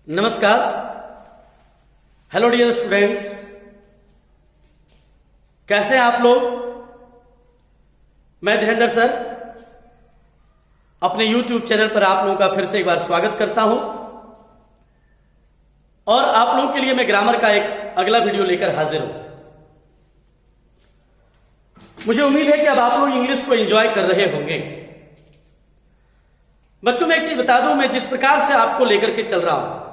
नमस्कार। Hello dear students, कैसे हैं आप लोग। मैं धीरेन्द्र सर अपने YouTube चैनल पर आप लोगों का फिर से एक बार स्वागत करता हूं और आप लोगों के लिए मैं ग्रामर का एक अगला वीडियो लेकर हाजिर हूं। मुझे उम्मीद है कि अब आप लोग इंग्लिश को एंजॉय कर रहे होंगे। बच्चों, मैं एक चीज बता दूं, मैं जिस प्रकार से आपको लेकर के चल रहा हूं,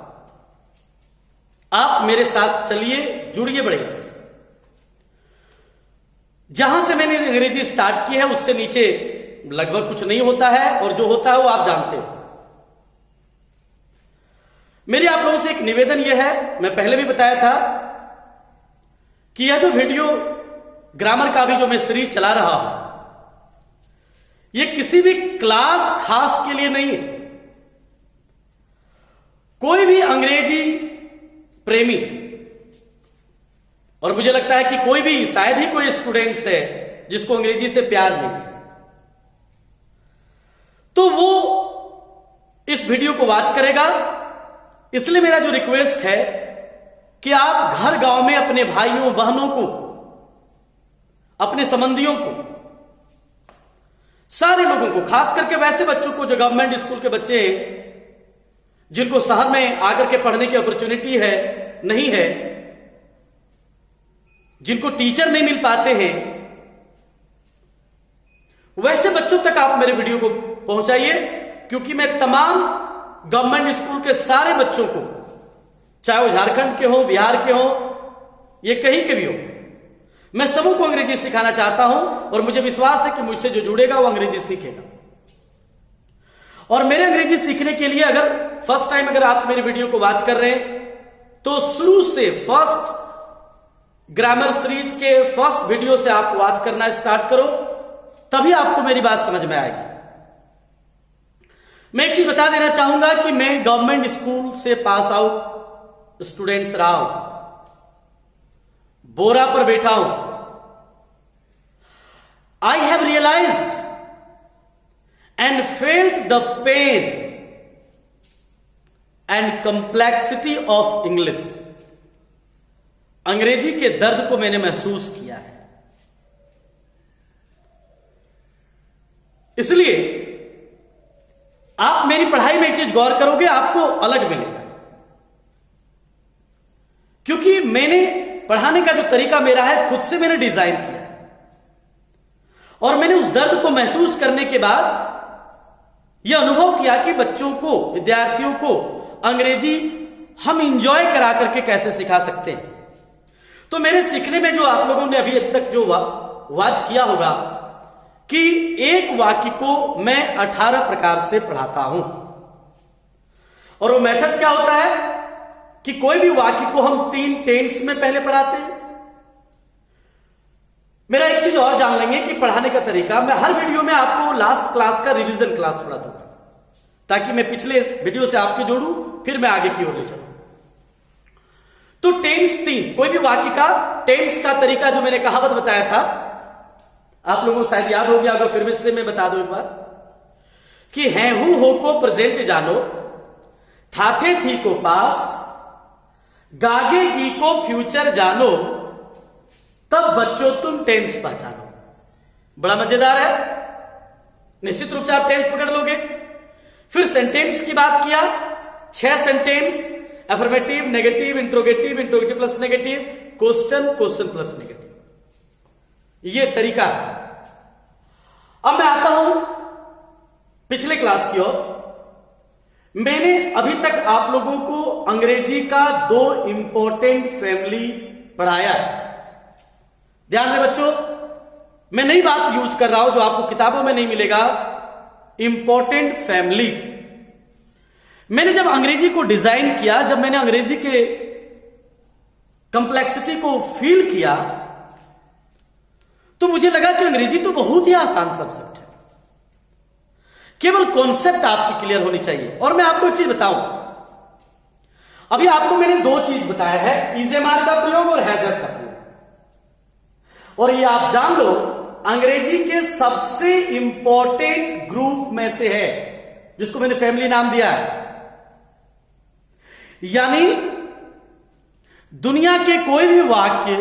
आप मेरे साथ चलिए, जुड़िए बढ़िया। जहां से मैंने अंग्रेजी स्टार्ट की है उससे नीचे लगभग कुछ नहीं होता है, और जो होता है वो आप जानते हो। मेरी आप लोगों से एक निवेदन यह है, मैं पहले भी बताया था कि यह जो वीडियो ग्रामर का भी जो मैं सीरीज चला रहा हूं, यह किसी भी क्लास खास के लिए नहीं है। कोई भी अंग्रेजी प्रेमी, और मुझे लगता है कि कोई भी, शायद ही कोई स्टूडेंट्स है जिसको अंग्रेजी से प्यार नहीं है, तो वो इस वीडियो को वॉच करेगा। इसलिए मेरा जो रिक्वेस्ट है कि आप घर गांव में अपने भाइयों बहनों को, अपने संबंधियों को, सारे लोगों को, खास करके वैसे बच्चों को जो गवर्नमेंट स्कूल के बच्चे हैं, जिनको शहर में आकर के पढ़ने की अपॉर्चुनिटी है, नहीं है, जिनको टीचर नहीं मिल पाते हैं, वैसे बच्चों तक आप मेरे वीडियो को पहुंचाइए। क्योंकि मैं तमाम गवर्नमेंट स्कूल के सारे बच्चों को, चाहे वो झारखंड के हो, बिहार के हो, ये कहीं के भी हो, मैं सबों को अंग्रेजी सिखाना चाहता हूं। और मुझे विश्वास है कि मुझसे जो जुड़ेगा वो अंग्रेजी सीखेगा। और मेरे अंग्रेजी सीखने के लिए अगर फर्स्ट टाइम अगर आप मेरे वीडियो को वॉच कर रहे हैं, तो शुरू से फर्स्ट ग्रामर सीरीज के फर्स्ट वीडियो से आप वॉच करना स्टार्ट करो, तभी आपको मेरी बात समझ में आएगी। मैं एक चीज बता देना चाहूंगा कि मैं गवर्नमेंट स्कूल से पास आउट स्टूडेंट्स रहा हूं, बोरा पर बैठा हूं। I have realised and felt the pain and complexity of English। अंग्रेजी के दर्द को मैंने महसूस किया है। इसलिए आप मेरी पढ़ाई में एक चीज गौर करोगे, आपको अलग मिलेगा। क्योंकि मैंने पढ़ाने का जो तरीका मेरा है, खुद से मैंने डिजाइन किया है, और मैंने उस दर्द को महसूस करने के बाद यह अनुभव किया कि बच्चों को, विद्यार्थियों को अंग्रेजी हम इंजॉय करा करके कैसे सिखा सकते हैं। तो मेरे सीखने में जो आप लोगों ने अभी तक जो वॉच किया होगा कि एक वाक्य को मैं 18 प्रकार से पढ़ाता हूं, और वो मेथड क्या होता है कि कोई भी वाक्य को हम 3 टेंस में पहले पढ़ाते हैं। मेरा एक चीज और जान लेंगे कि पढ़ाने का तरीका, मैं हर वीडियो में आपको लास्ट क्लास का रिवीजन क्लास थोड़ा दूंगा, ताकि मैं पिछले वीडियो से आपके जोड़ूं, फिर मैं आगे की ओर ले चलूं। तो टेंस 3, कोई भी वाक्य का टेंस का तरीका जो मैंने कहावत बताया था, आप लोगों को शायद याद हो गया होगा, फिर से मैं बता दूं एक बार कि है हूं हो को प्रेजेंट जानो, थाथे थी को पास्ट, गागे की को फ्यूचर जानो, तब बच्चों तुम टेंस पहचानो। बड़ा मजेदार है। निश्चित रूप से आप टेंस पकड़ लोगे। फिर सेंटेंस की बात किया, 6 sentence, affirmative, negative, interrogative, interrogative plus negative, question, question plus negative, ये तरीका है। अब मैं आता हूं पिछले क्लास की ओर। मैंने अभी तक आप लोगों को अंग्रेजी का 2 इंपॉर्टेंट फैमिली पढ़ाया है। ध्यान दें बच्चों, मैं नई बात यूज कर रहा हूं जो आपको किताबों में नहीं मिलेगा। Important family. मैंने जब अंग्रेजी को डिजाइन किया, जब मैंने अंग्रेजी के कंप्लेक्सिटी को फील किया, तो मुझे लगा कि अंग्रेजी तो बहुत ही आसान सब्जेक्ट है, केवल कॉन्सेप्ट आपकी क्लियर होनी चाहिए। और मैं आपको एक चीज बताऊं, अभी आपको मैंने 2 चीज बताया है, इज एम आर का प्रयोग और हैजर का प्रयोग। और ये आप जान लो, अंग्रेजी के सबसे इंपॉर्टेंट ग्रुप में से है, जिसको मैंने फैमिली नाम दिया है। यानी दुनिया के कोई भी वाक्य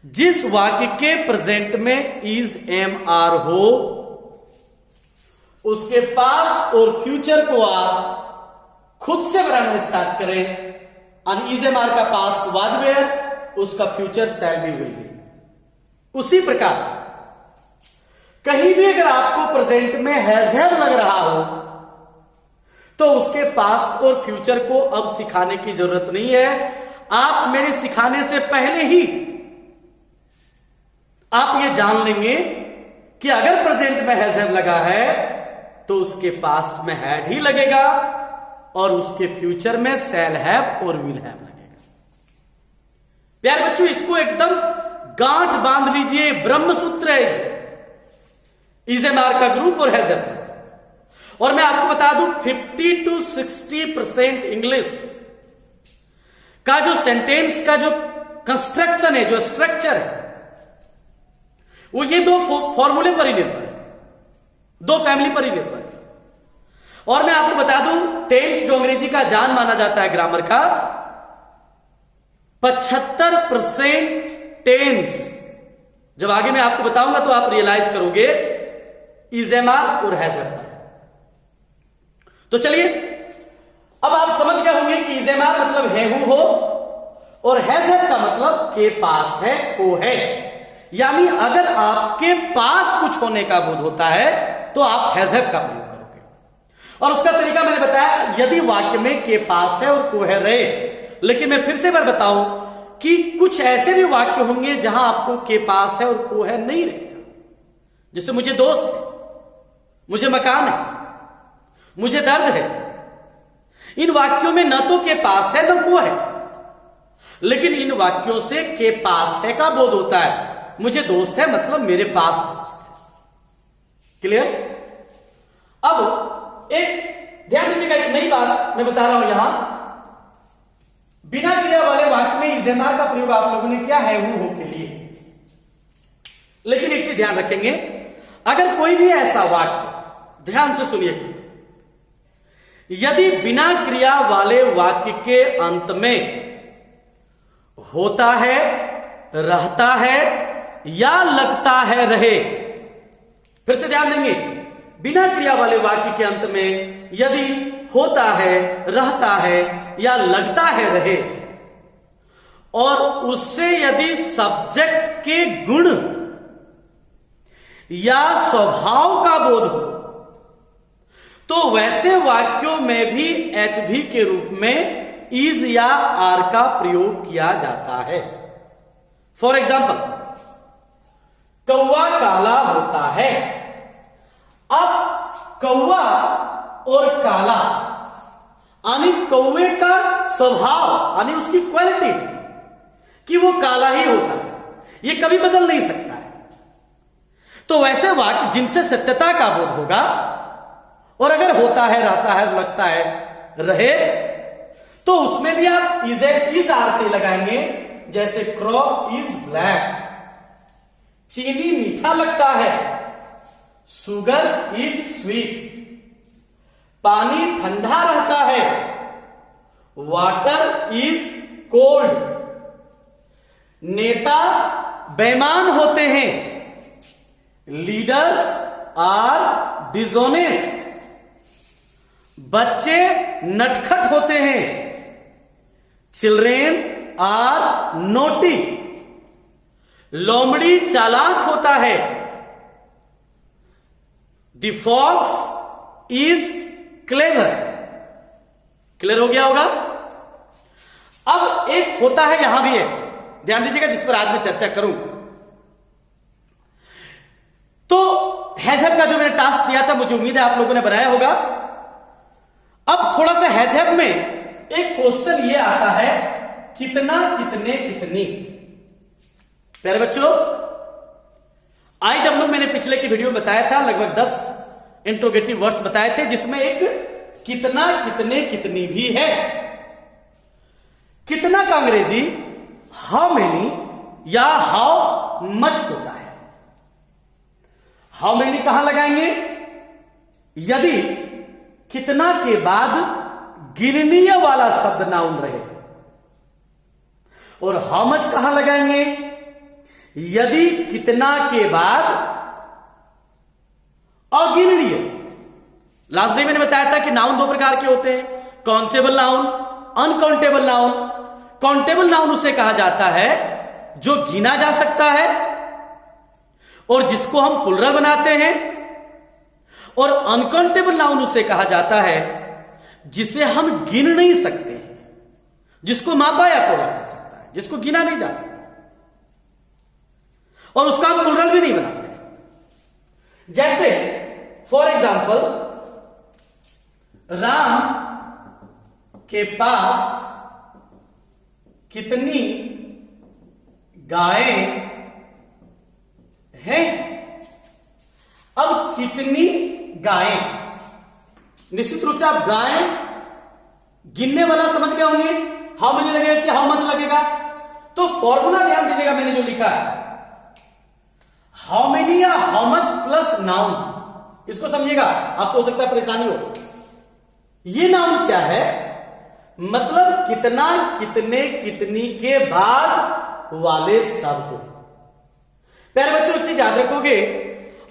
जिस वाक्य के प्रेजेंट में इज एम आर हो, उसके पास और फ्यूचर को आप खुद से बनाना स्टार्ट करें। अन इज एम आर का पास वाज वेयर, उसका future shall be will be. उसी प्रकार कहीं भी अगर आपको प्रेजेंट में हैज हैव लग रहा हो तो उसके पास्ट और फ्यूचर को अब सिखाने की जरूरत नहीं है। आप मेरे सिखाने से पहले ही आप ये जान लेंगे कि अगर प्रेजेंट में हैज हैव लगा है तो उसके पास्ट में हैड ही लगेगा और उसके फ्यूचर में शैल हैव और विल हैव लगेगा। प्यारे बच्चों, इसको एकदम गांठ बांध लीजिए, ब्रह्म सूत्र है इज एम आर का ग्रुप और हैज हैव। और मैं आपको बता दूं 50 to 60% इंग्लिश का जो सेंटेंस का जो कंस्ट्रक्शन है, जो स्ट्रक्चर है, वो ये दो फॉर्मूले पर ही निर्भर है, दो फैमिली पर ही निर्भर है। और मैं आपको बता दूं टेंस जो अंग्रेजी का जान माना जाता है ग्रामर का, 75% टेंस, जब आगे मैं आपको बताऊंगा तो आप रियलाइज करोगे इज एम आर और हैज हैव। तो चलिए अब आप समझ गए होंगे कि इज एम आर मतलब है हूं हो और हैज हैव का मतलब के पास है, को है। यानी अगर आपके पास कुछ होने का बोध होता है तो आप हैज हैव का प्रयोग करोगे। और उसका तरीका मैंने बताया, यदि वाक्य में के पास है और को है रहे। लेकिन मैं फिर से बार बताऊं कि कुछ ऐसे भी वाक्य होंगे जहां आपको के पास है और को है नहीं रहेगा। जैसे मुझे दोस्त है, मुझे मकान है, मुझे दर्द है। इन वाक्यों में न तो के पास है न को है, लेकिन इन वाक्यों से के पास है का बोध होता है। मुझे दोस्त है मतलब मेरे पास दोस्त है। क्लियर? अब एक ध्यान दीजिएगा, एक नई बात मैं बता रहा हूं यहां। बिना क्रिया वाले वाक्य में इज एम आर का प्रयोग आप लोगों ने किया है हूं हो के लिए। लेकिन एक चीज ध्यान रखेंगे, अगर कोई भी ऐसा वाक्य, ध्यान से सुनिए, यदि बिना क्रिया वाले वाक्य के अंत में होता है, रहता है या लगता है रहे, फिर से ध्यान देंगे, बिना क्रिया वाले वाक्य के अंत में यदि होता है, रहता है या लगता है रहे और उससे यदि सब्जेक्ट के गुण या स्वभाव का बोध हो तो वैसे वाक्यों में भी एच भी के रूप में इज या आर का प्रयोग किया जाता है। फॉर एग्जाम्पल, कौवा काला होता है। अब कौवा और काला यानी कौवे का स्वभाव यानी उसकी क्वालिटी कि वो काला ही होता है, ये कभी बदल नहीं सकता है। तो वैसे वाक्य जिनसे सत्यता का बोध होगा और अगर होता है, रहता है, लगता है, रहे, तो उसमें भी आप इज आर से लगाएंगे। जैसे क्रॉ इज ब्लैक, चीनी मीठा लगता है, शुगर इज स्वीट, पानी ठंडा रहता है, वाटर इज कोल्ड, नेता बेईमान होते हैं, लीडर्स आर डिसऑनेस्ट, बच्चे नटखट होते हैं, चिल्ड्रेन आर नोटी, लोमड़ी चालाक होता है, the fox is clever. Clear हो गया होगा? अब एक होता है यहां भी है, ध्यान दीजिएगा, जिस पर आज मैं चर्चा करूंगा। तो हैज हैव का जो मैंने टास्क दिया था, मुझे उम्मीद है आप लोगों ने बनाया होगा। अब थोड़ा सा हैज हैव में एक क्वेश्चन ये आता है, कितना, कितने, कितनी। प्यारे बच्चों, IW मैंने पिछले की वीडियो में बताया था, लगभग 10 इंट्रोगेटिव वर्ड्स बताए थे, जिसमें एक कितना, कितने, कितनी भी है। कितना का अंग्रेजी हाउ मेनी या हाउ मच होता है। हाउ मेनी कहां लगाएंगे? यदि कितना के बाद गिननीय वाला शब्द नाउन रहे। और हाउ मच कहां लगाएंगे? यदि कितना के बाद अगिननीय। लास्ट डे मैंने बताया था कि नाउन दो प्रकार के होते हैं, countable noun, uncountable noun. Countable noun उसे कहा जाता है जो गिना जा सकता है और जिसको हम प्लुरल बनाते हैं, और अनकाउंटेबल नाउन उसे कहा जाता है जिसे हम गिन नहीं सकते हैं, जिसको मापा या तोला जा सकता है, जिसको गिना नहीं जा सकता, और उसका हम प्लुरल भी नहीं बनाते। जैसे फॉर एग्जाम्पल, राम के पास कितनी गायें हैं? अब कितनी गायें, निश्चित रूप से आप गायें गिनने वाला समझ गए होंगे, हाउ मेनी लगेगा कि हाउ मच लगेगा। तो फॉर्मूला ध्यान दीजिएगा, मैंने जो लिखा है हाउ मेनी या हाउ मच प्लस नाउन, इसको समझिएगा, आपको हो सकता है परेशानी हो। ये नाउन क्या है? मतलब कितना, कितने, कितनी के बाद वाले शब्द। प्यारे बच्चों एक चीज याद रखोगे,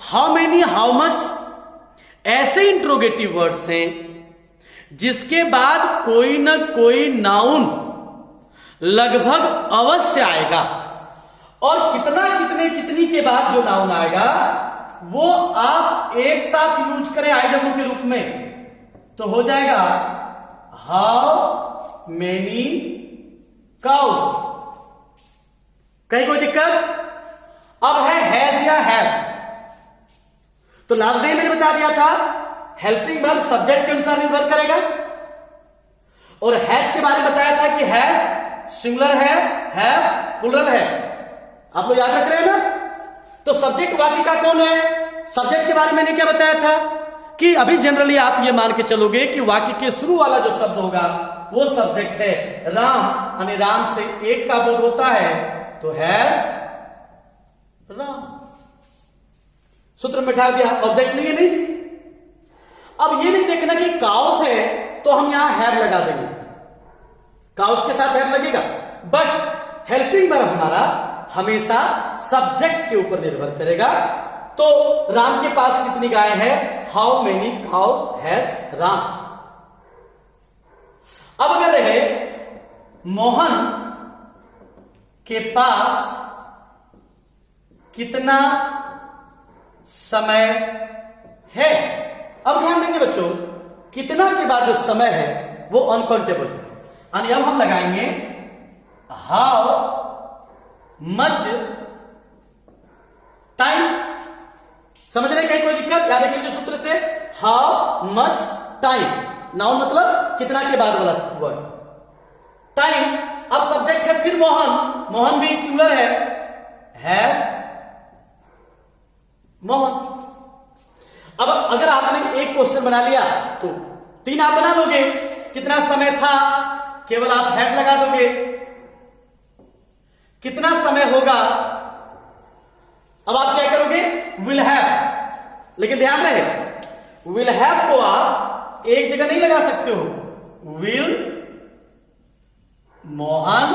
हाउ मेनी, हाउ मच ऐसे इंट्रोगेटिव वर्ड्स हैं जिसके बाद कोई ना कोई नाउन लगभग अवश्य आएगा, और कितना, कितने, कितनी के बाद जो नाउन आएगा वो आप एक साथ यूज करें आईडब्ल्यू के रूप में तो हो जाएगा हाउ मेनी काउस। कहीं कोई दिक्कत? अब है हैज या हैव। तो लास्ट डे मैंने बता दिया था हेल्पिंग वर्ब सब्जेक्ट के अनुसार निर्भर करेगा, और हैज के बारे में बताया था कि हैज सिंगुलर है, हैव प्लुरल है। आप लोग याद रख रहे हैं ना? तो सब्जेक्ट वाक्य का कौन है? सब्जेक्ट के बारे में मैंने क्या बताया था कि अभी जनरली आप ये मान के चलोगे कि वाक्य के शुरू वाला जो शब्द होगा वो सब्जेक्ट है। राम यानी राम से एक का बोध होता है तो हैज राम, सूत्र में बैठा दिया, ऑब्जेक्ट नहीं है, नहीं थी। अब ये नहीं देखना कि काउस है तो हम यहां हैव लगा देंगे, काउस के साथ हैव लगेगा, बट हेल्पिंग वर्ब हमारा हमेशा सब्जेक्ट के ऊपर निर्भर करेगा। तो राम के पास कितनी गाय है? How many cows has Ram. अब अगर रहे मोहन के पास कितना समय है। अब ध्यान देंगे बच्चों, कितना के बाद जो समय है वो अनकाउंटेबल है, यानी अब हम लगाएंगे हाउ मच टाइम। समझ रहे कहीं कोई दिक्कत? याद रखिए सूत्र से, हाउ मच टाइम, नाउन मतलब कितना के बाद वाला वर्ड, टाइम। अब सब्जेक्ट है फिर मोहन, मोहन भी सिंगुलर है, हैज मोहन। अब अगर आपने एक क्वेश्चन बना लिया तो 3 आप बना लोगे, कितना समय था केवल आप हैव लगा दोगे, कितना समय होगा अब आप क्या करोगे? Will have. लेकिन ध्यान रहे विल हैव को आप एक जगह नहीं लगा सकते हो, विल मोहन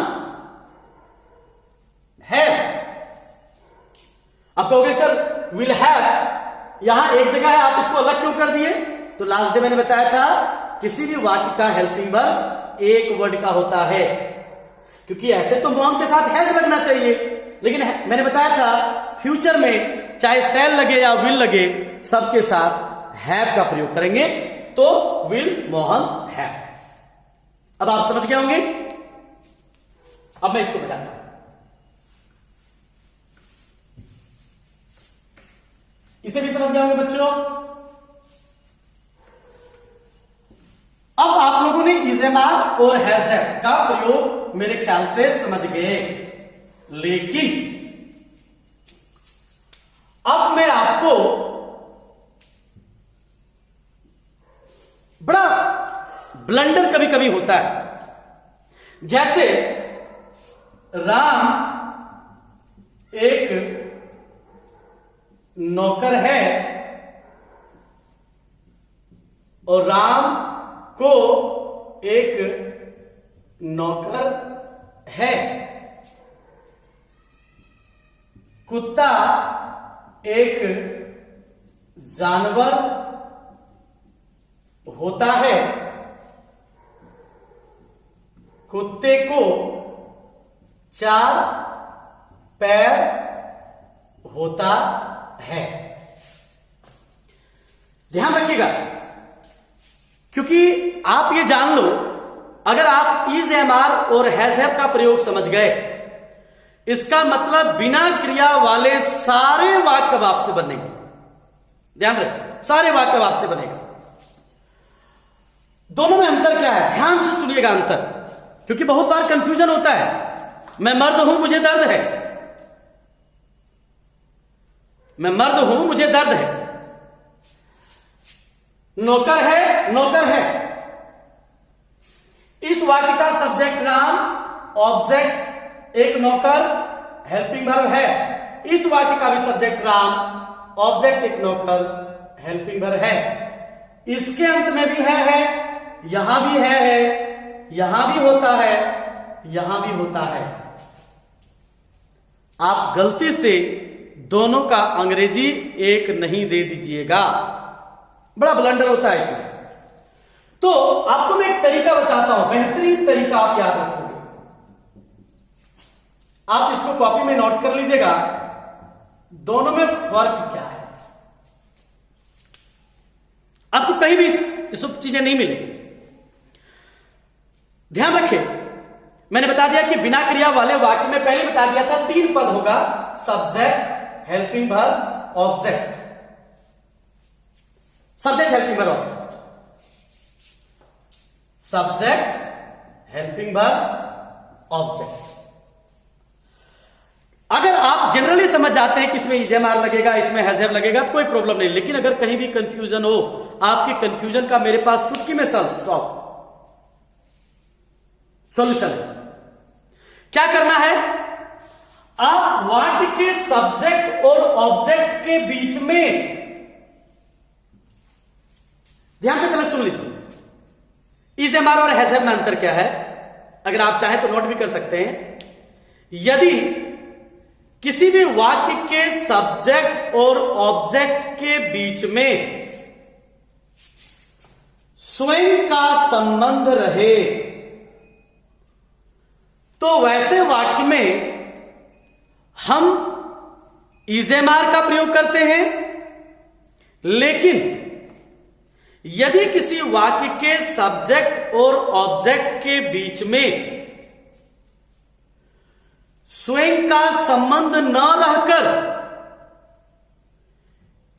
हैव। आप कहोगे सर विल हैव यहां एक जगह है, आप इसको अलग क्यों कर दिए? तो लास्ट डे मैंने बताया था किसी भी वाक्य का हेल्पिंग वर्ब एक वर्ड का होता है, क्योंकि ऐसे तो मोहन के साथ हैज लगना चाहिए, लेकिन मैंने बताया था फ्यूचर में चाहे सेल लगे या विल लगे सबके साथ हैव का प्रयोग करेंगे, तो विल मोहन हैव। अब आप समझ गए होंगे। अब मैं इसको बताता हूं, इसे भी समझ गए होंगे बच्चों। अब आप लोगों ने इज एम आर और हैज हैव का प्रयोग मेरे ख्याल से समझ गए, लेकिन अब मैं आपको बड़ा ब्लंडर कभी कभी होता है। जैसे राम एक नौकर है और राम को एक नौकर है, कुत्ता एक जानवर होता है, कुत्ते को 4 पैर होता है। ध्यान रखिएगा, क्योंकि आप ये जान लो, अगर आप इज एम आर और हैज हैव का प्रयोग समझ गए, इसका मतलब बिना क्रिया वाले सारे वाक्य अब आपसे बनेंगे। ध्यान रखें, सारे वाक्य अब आपसे बनेगा। दोनों में अंतर क्या है, ध्यान से सुनिएगा अंतर, क्योंकि बहुत बार कंफ्यूजन होता है। मैं मर्द हूं, मुझे दर्द है, मैं मर्द हूं, मुझे दर्द है। नौकर है, नौकर है, इस वाक्य का सब्जेक्ट नाम, ऑब्जेक्ट एक नौकर, हेल्पिंग वर्ब है। इस वाक्य का भी सब्जेक्ट नाम, ऑब्जेक्ट एक नौकर, हेल्पिंग वर्ब है। इसके अंत में भी है, यहां भी है, यहां भी होता है, यहां भी होता है। आप गलती से दोनों का अंग्रेजी एक नहीं दे दीजिएगा, बड़ा ब्लंडर होता है इसमें। तो आपको मैं एक तरीका बताता हूं, बेहतरीन तरीका आप याद रखोगे। आप इसको कॉपी में नोट कर लीजिएगा, दोनों में फर्क क्या है। आपको कहीं भी ये सब चीजें नहीं मिलेगी। ध्यान रखें, मैंने बता दिया कि बिना क्रिया वाले वाक्य में पहले बता दिया था 3 पद होगा, subject, helping verb, object. Subject, helping verb, object, subject, helping verb, object. अगर आप जनरली समझ जाते हैं कि इसमें इज एम आर लगेगा, इसमें हैज हैव लगेगा, तो कोई प्रॉब्लम नहीं। लेकिन अगर कहीं भी कंफ्यूजन हो, आपकी कंफ्यूजन का मेरे पास चुटकी में सॉल्यूशन है। क्या करना है, आप वाक्य के सब्जेक्ट और ऑब्जेक्ट के बीच में, ध्यान से पहले सुन लीजिए, इज एम आर और हैज हैव में अंतर क्या है, अगर आप चाहें तो नोट भी कर सकते हैं। यदि किसी भी वाक्य के सब्जेक्ट और ऑब्जेक्ट के बीच में स्वयं का संबंध रहे, तो वैसे वाक्य में हम इज एम आर का प्रयोग करते हैं। लेकिन यदि किसी वाक्य के सब्जेक्ट और ऑब्जेक्ट के बीच में स्वयं का संबंध न रहकर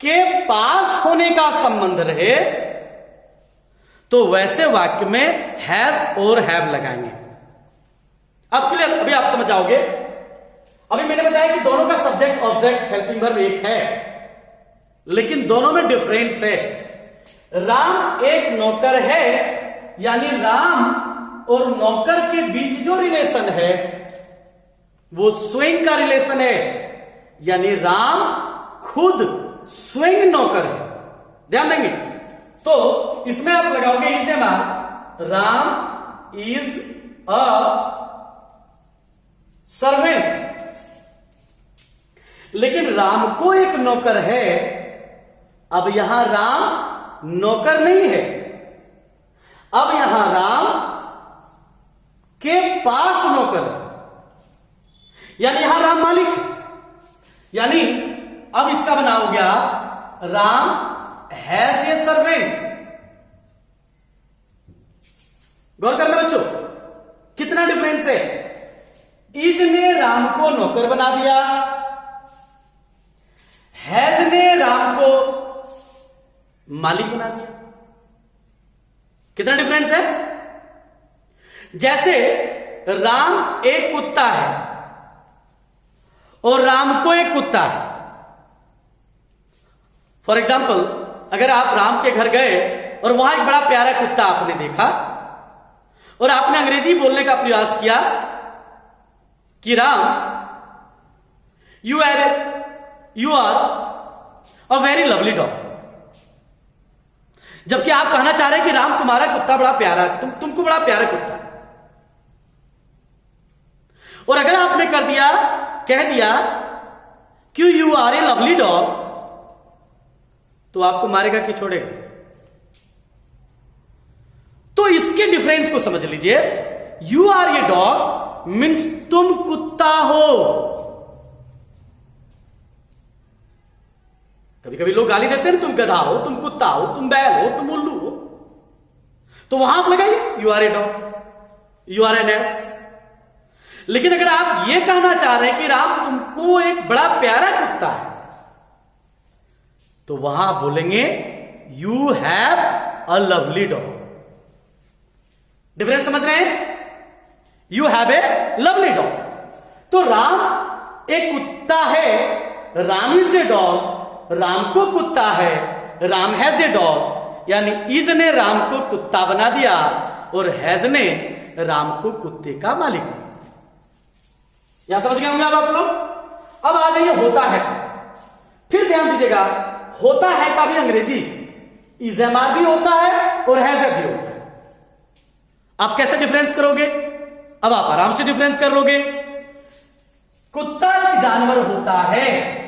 के पास होने का संबंध रहे, तो वैसे वाक्य में हैज और हैव लगाएंगे। अब क्लियर, अभी आप समझ जाओगे। अभी मैंने बताया कि दोनों का सब्जेक्ट, ऑब्जेक्ट, हेल्पिंग वर्ब एक है, लेकिन दोनों में डिफरेंस है। राम एक नौकर है, यानी राम और नौकर के बीच जो रिलेशन है वो स्वयं का रिलेशन है, यानी राम खुद स्वयं नौकर है। ध्यान देंगे, तो इसमें आप लगाओगे is am are, Ram is a servant. लेकिन राम को एक नौकर है, अब यहां राम नौकर नहीं है, अब यहां राम के पास नौकर है, यानी यहां राम मालिक है। यानी अब इसका बना हो गया राम हैज ए सर्वेंट। गौर करना बच्चों, कितना डिफरेंस है। इज ने राम को नौकर बना दिया, हैज ने राम को मालिक बना दिया। कितना डिफरेंस है। जैसे राम एक कुत्ता है और राम को एक कुत्ता है। फॉर एग्जाम्पल, अगर आप राम के घर गए और वहां एक बड़ा प्यारा कुत्ता आपने देखा और आपने अंग्रेजी बोलने का प्रयास किया कि Ram you are a very lovely dog, जबकि आप कहना चाह रहे हैं कि राम तुम्हारा कुत्ता बड़ा प्यारा, तुमको बड़ा प्यारा कुत्ता है। और अगर आपने कह दिया कि you are a lovely dog, तो आपको मारेगा कि छोड़ेगा? तो इसके डिफरेंस को समझ लीजिए। You are a dog means तुम कुत्ता हो। कभी कभी लोग गाली देते हैं, तुम गधा हो, तुम कुत्ता हो, तुम बैल हो, तुम उल्लू हो, तो वहां आप लगाइए you are a dog, you are an ass. लेकिन अगर आप यह कहना चाह रहे हैं कि राम तुमको एक बड़ा प्यारा कुत्ता है, तो वहां आप बोलेंगे you have a lovely dog. Difference समझ रहे हैं? You have a lovely dog. तो राम एक कुत्ता है, Ram is a dog, Ram को कुत्ता है, राम हैज ए डॉग, यानी इज ने राम को कुत्ता बना दिया और हैज ने राम को कुत्ते का मालिक बना दिया। यहां समझ गए होंगे आप लोग? अब आ जाइए होता है। फिर ध्यान दीजिएगा, होता है का भी अंग्रेजी इज एम आर भी होता है और हैज भी होता है। आप कैसे डिफरेंस करोगे? अब आप आराम से डिफरेंस कर लोगे। कुत्ता एक जानवर होता है।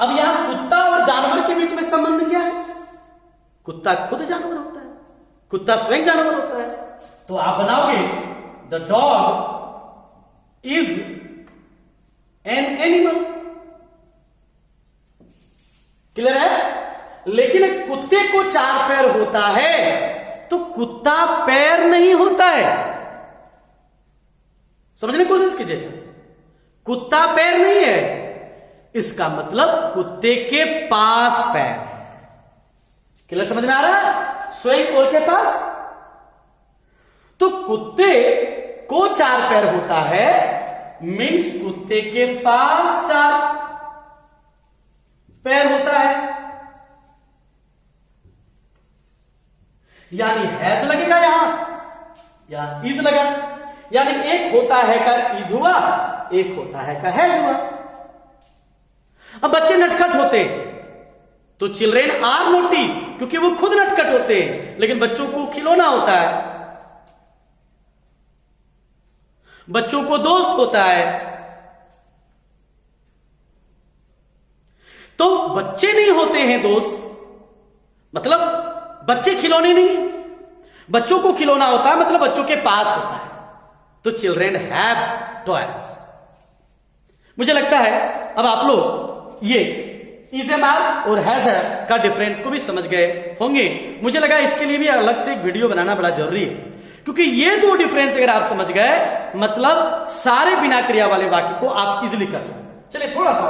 अब यहां कुत्ता और जानवर के बीच में संबंध क्या है? कुत्ता खुद जानवर होता है, कुत्ता स्वयं जानवर होता है। तो आप बनाओगे the dog is an animal. Clear है? लेकिन कुत्ते को 4 पैर होता है, तो कुत्ता पैर नहीं होता है। समझने की कोशिश कीजिए, कुत्ता पैर नहीं है, इसका मतलब कुत्ते के पास पैर। क्लियर समझ में आ रहा है? स्वयं और के पास। तो कुत्ते को 4 पैर होता है मीन्स कुत्ते के पास 4 पैर होता है, यानी हैज लगेगा यहां या इज लगा, यानी एक होता है का इज हुआ, एक होता है का हैज हुआ। अब बच्चे नटखट होते तो चिल्ड्रेन आर नोटी, क्योंकि वो खुद नटखट होते हैं, लेकिन बच्चों को खिलौना होता है, बच्चों को दोस्त होता है। तो बच्चे नहीं होते हैं दोस्त, मतलब बच्चे खिलौने नहीं, बच्चों को खिलौना होता है, मतलब बच्चों के पास होता है। तो चिल्ड्रेन हैव टॉयज। मुझे लगता है अब आप लोग ये इज एम आर और हैज का डिफरेंस को भी समझ गए होंगे। मुझे लगा इसके लिए भी अलग से एक वीडियो बनाना बड़ा जरूरी है, क्योंकि ये 2 डिफरेंस अगर आप समझ गए, मतलब सारे बिना क्रिया वाले वाक्य को आप इजिली कर लो। चलिए थोड़ा सा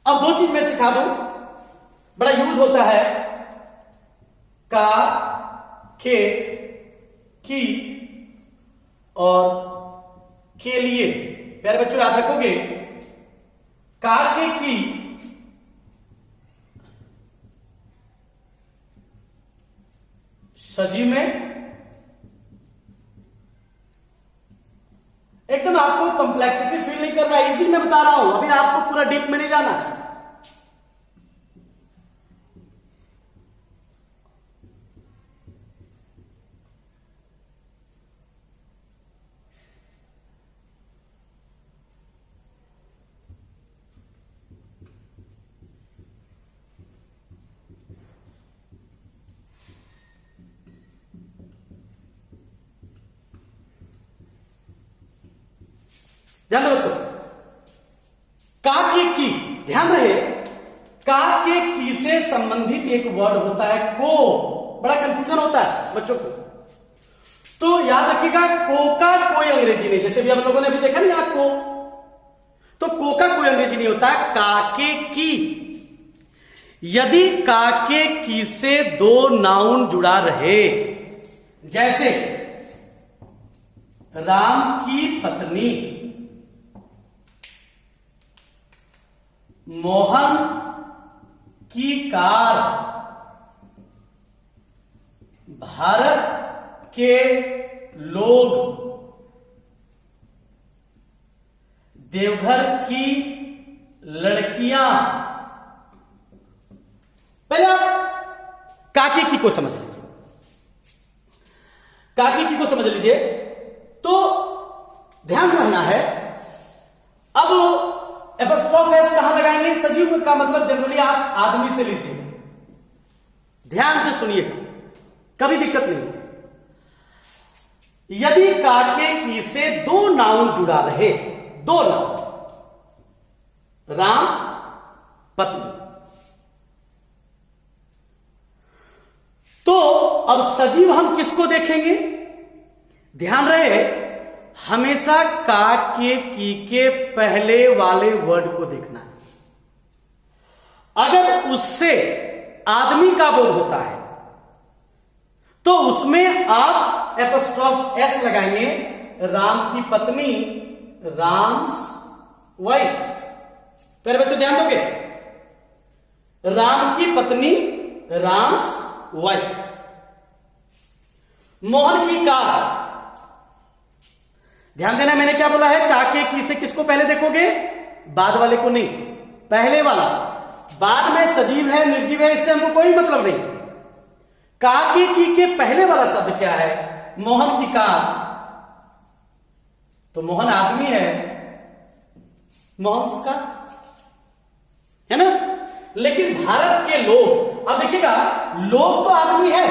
अब 2 चीज मैं सिखा दूं, बड़ा यूज होता है का, के, की और के लिए। प्यारे बच्चों याद रखोगे, का, के, की सजी में एकदम आपको कंप्लेक्सिटी फील नहीं करना, इजी मैं बता रहा हूं, अभी आपको पूरा डीप में नहीं जाना। ध्यान दो बच्चों, का के की, ध्यान रहे का के की से संबंधित एक वर्ड होता है को। बड़ा कंफ्यूजन होता है बच्चों को, तो याद रखिएगा को का कोई अंग्रेजी नहीं। जैसे भी हम लोगों ने अभी देखा ना यहां को, तो को का कोई अंग्रेजी नहीं होता है, का के की। यदि का के की से 2 नाउन जुड़ा रहे, जैसे राम की पत्नी, मोहन की कार, भारत के लोग, देवघर की लड़कियां। पहले आप काकी की को समझ लीजिए, काकी की को समझ लीजिए। तो ध्यान रखना है, अब एपोस्ट्रोफ एस कहां लगाएंगे? सजीव का मतलब जनरली आप आदमी से लीजिए, ध्यान से सुनिएगा, कभी दिक्कत नहीं होगी। यदि काके की से दो नाउन जुड़ा रहे, दो नाउन, राम पत्नी, तो अब सजीव हम किसको देखेंगे? ध्यान रहे, हमेशा का के पहले वाले वर्ड को देखना है। अगर उससे आदमी का बोध होता है तो उसमें आप एपोस्ट्रोफ एस लगाएंगे, राम की पत्नी, राम्स वाइफ। पहले बच्चों ध्यान दोगे, राम की पत्नी, राम्स वाइफ। मोहन की कार, ध्यान देना मैंने क्या बोला है, काके की से किसको पहले देखोगे? बाद वाले को नहीं, पहले वाला। बाद में सजीव है निर्जीव है इससे हमको कोई मतलब नहीं। काके की के पहले वाला शब्द क्या है? मोहन की कार, तो मोहन आदमी है, मोहन का है ना। लेकिन भारत के लोग, अब देखिएगा, लोग तो आदमी है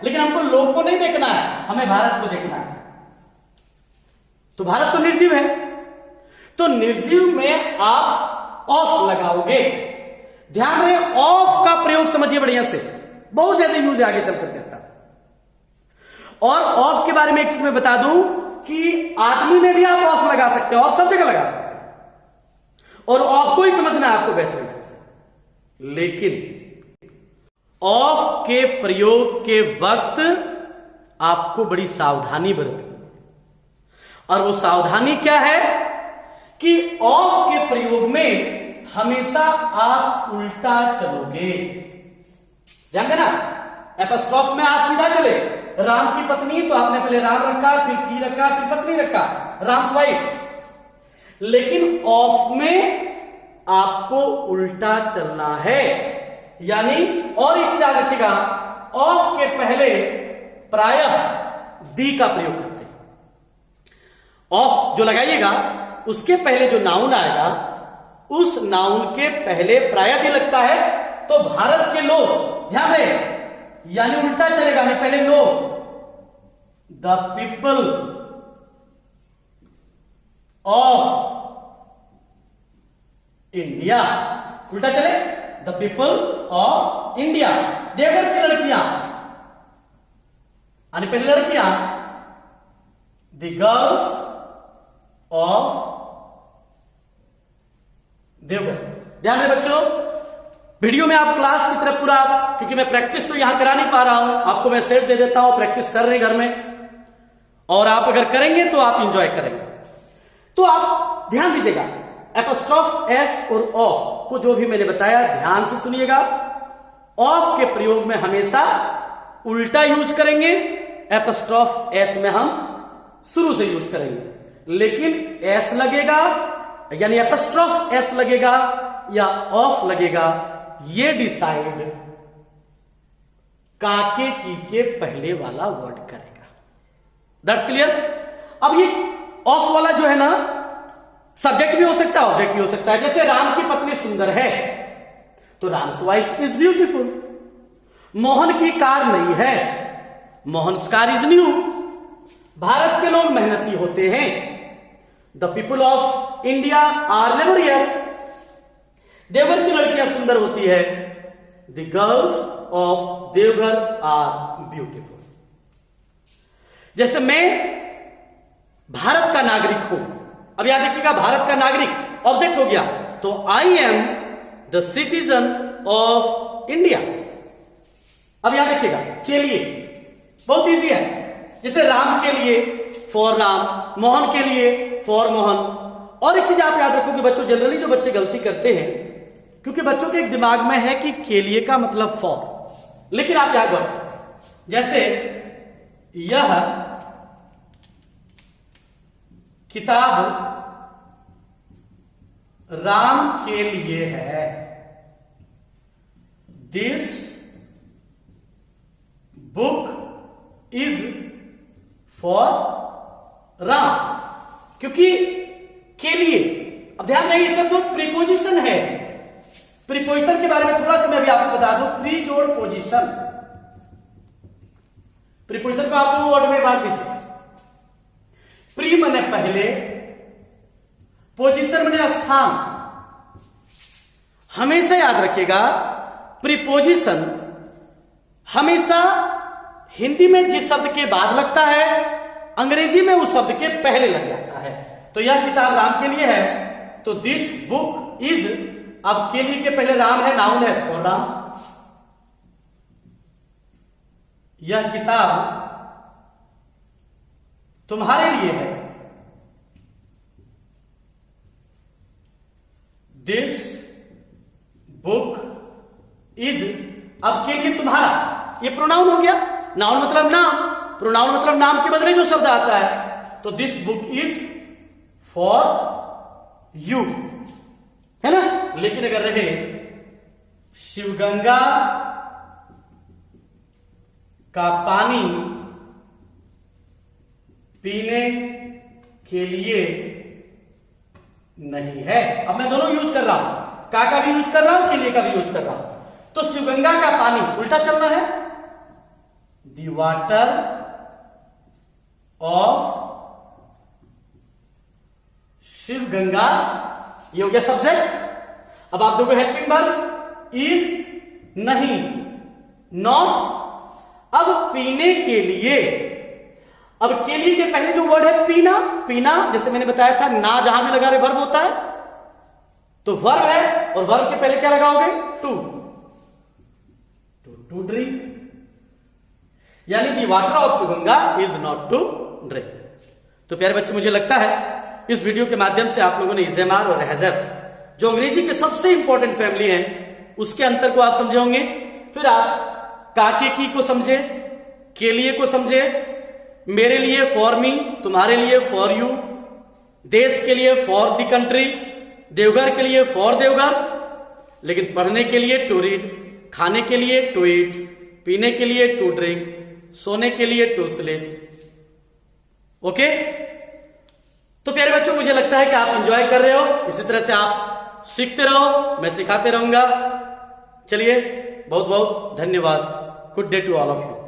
लेकिन हमको लोग को नहीं देखना है, हमें भारत को देखना है। तो भारत तो निर्जीव है, तो निर्जीव में आप ऑफ लगाओगे। ध्यान रहे, ऑफ का प्रयोग समझिए बढ़िया से, बहुत ज्यादा यूज है आगे चल करके इसका। और ऑफ के बारे में एक चीज मैं बता दूं कि आदमी में भी आप ऑफ लगा सकते हो, ऑफ सब जगह लगा सकते हैं, और ऑफ को ही समझना है आपको बेहतर ढंग से। लेकिन ऑफ के प्रयोग के वक्त आपको बड़ी सावधानी बरतनी, और वो सावधानी क्या है कि ऑफ के प्रयोग में हमेशा आप उल्टा चलोगे। ध्यान देना, एपोस्ट्रोफ में आप सीधा चले, राम की पत्नी तो आपने पहले राम रखा, फिर की रखा, फिर पत्नी रखा, राम्स वाइफ। लेकिन ऑफ में आपको उल्टा चलना है, यानी और एक चीज याद रखिएगा, ऑफ के पहले प्रायः दी का प्रयोग करते हैं। ऑफ जो लगाइएगा उसके पहले जो नाउन आएगा उस नाउन के पहले प्रायः दी लगता है। तो भारत के लोग, ध्यान रहे, यानी उल्टा चलेगा, नहीं पहले लोग, द पीपल ऑफ इंडिया, उल्टा चले, the people of India. Deoghar की लड़कियां, यानी पहले लड़कियां, द गर्ल्स ऑफ देवघर। ध्यान रहे बच्चों, वीडियो में आप क्लास की तरफ पूरा, क्योंकि मैं प्रैक्टिस तो यहां करा नहीं पा रहा हूं, आपको मैं सेट दे देता हूं, प्रैक्टिस कर रहे घर में, और आप अगर करेंगे तो आप इंजॉय करेंगे। तो आप ध्यान दीजिएगा, एपोस्ट्रोफ एस और ऑफ को जो भी मैंने बताया ध्यान से सुनिएगा। ऑफ के प्रयोग में हमेशा उल्टा यूज करेंगे, एपोस्ट्रोफ एस में हम शुरू से यूज करेंगे। लेकिन एस लगेगा, यानी एपोस्ट्रोफ एस लगेगा या ऑफ लगेगा, ये डिसाइड काके की के पहले वाला वर्ड करेगा। That's clear. अब ये ऑफ वाला जो है ना, सब्जेक्ट भी हो सकता है, ऑब्जेक्ट भी हो सकता है। जैसे राम की पत्नी सुंदर है तो Ram's wife is beautiful. Mohan की कार नहीं है, Mohan's car is new. Bharat के लोग मेहनती होते हैं, the people of India are laborious. Deoghar की लड़कियां सुंदर होती है, the girls of Deoghar are beautiful. जैसे मैं भारत का नागरिक हूं, अब याद रखिएगा, भारत का नागरिक ऑब्जेक्ट हो गया, तो I am the citizen of India. अब याद रखिएगा, के लिए बहुत इजी है, जैसे राम के लिए फॉर राम, मोहन के लिए फॉर मोहन। और एक चीज आप याद रखो कि बच्चों, जनरली जो बच्चे गलती करते हैं, क्योंकि बच्चों के एक दिमाग में है कि के लिए का मतलब फॉर, लेकिन आप याद रखो, जैसे यह किताब राम के लिए है। This book is for Ram. क्योंकि के लिए, अब ध्यान रहे ये सब जो प्रीपोजिशन है, प्रीपोजिशन के बारे में थोड़ा सा मैं भी आपको बता दूं। प्री जोड़ पोजिशन, प्रीपोजिशन को आप दो वर्ड में बांट दीजिए। प्री माने पहले, पोजीशन माने स्थान। हमेशा याद रखिएगा, प्रीपोजिशन हमेशा हिंदी में जिस शब्द के बाद लगता है, अंग्रेजी में उस शब्द के पहले लग जाता है। तो यह किताब राम के लिए है, तो दिस बुक इज, अब के लिए के पहले राम है, नाउन है और राम। यह किताब तुम्हारे लिए है। दिस बुक इज, अब के लिए तुम्हारा, ये प्रोनाउन हो गया। नाउन मतलब नाम, प्रोनाउन मतलब नाम के बदले जो शब्द आता है। तो this book is for you, है ना। लेकिन अगर रहे शिवगंगा का पानी पीने के लिए नहीं है। अब मैं दोनों यूज कर रहा हूं, का भी यूज कर रहा हूं, के लिए का भी यूज कर रहा हूं। तो शिवगंगा का पानी उल्टा चलना है, द वाटर ऑफ शिवगंगा, ये हो गया सब्जेक्ट। अब आप दोगे हेल्पिंग वर्ब, इज नहीं, नॉट। अब पीने के लिए, अब के लिए के पहले जो वर्ड है पीना, पीना जैसे मैंने बताया था, ना जहां भी लगा रहे वर्ब होता है, तो वर्ब है और वर्ब के पहले क्या लगाओगे, टू, टू ड्रिंक। यानी the water of Shivganga is not to drink. तो प्यारे बच्चे, मुझे लगता है इस वीडियो के माध्यम से आप लोगों ने इज़ेमार और हैज़ब, जो अंग्रेजी के सबसे इंपॉर्टेंट फैमिली है, उसके अंतर को आप समझे होंगे। फिर आप काके की को समझे, के लिए को समझे, मेरे लिए फॉर मी, तुम्हारे लिए फॉर यू, देश के लिए फॉर द कंट्री, देवघर के लिए फॉर देवघर, लेकिन पढ़ने के लिए टू रीड, खाने के लिए टू ईट, पीने के लिए टू ड्रिंक, सोने के लिए टू स्लीप। ओके, तो प्यारे बच्चों, मुझे लगता है कि आप एंजॉय कर रहे हो। इसी तरह से आप सीखते रहो, मैं सिखाते रहूंगा। चलिए, बहुत बहुत धन्यवाद। Good day to all of you.